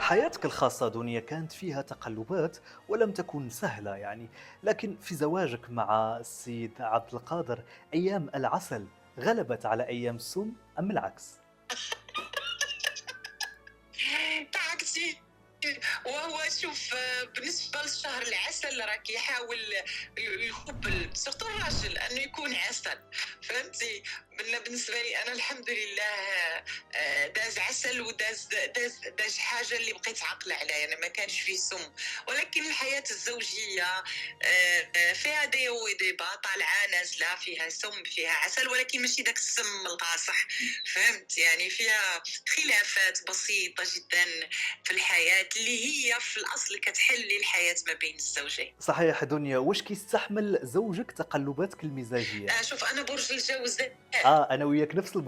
حياتك الخاصة دنيا كانت فيها تقلبات ولم تكن سهلة يعني، لكن في زواجك مع السيد عبد القادر أيام العسل غلبت على أيام السم أم العكس؟ طاقتي. وهو شوف بالنسبة لشهر العسل راه كيحاول الكوبل سورتو الراجل انه يكون عسل، فهمتي. بالنسبة لي انا الحمد لله داز عسل وداز حاجة اللي بقيت عاقلة عليها، انا ما كانش فيه سم. ولكن الحياة الزوجية فيها دي وديبا، طالعة نازلة، فيها سم فيها عسل، ولكن ماشي داك السم القاصح، فهمت يعني. فيها خلافات بسيطة جدا في الحياة اللي هي في الأصل كتحل الحياة ما بين الزوجين. صحيح دنيا، واش كيستحمل زوجك تقلباتك المزاجية؟ شوف أنا برج الجوزاء. أنا وياك نفس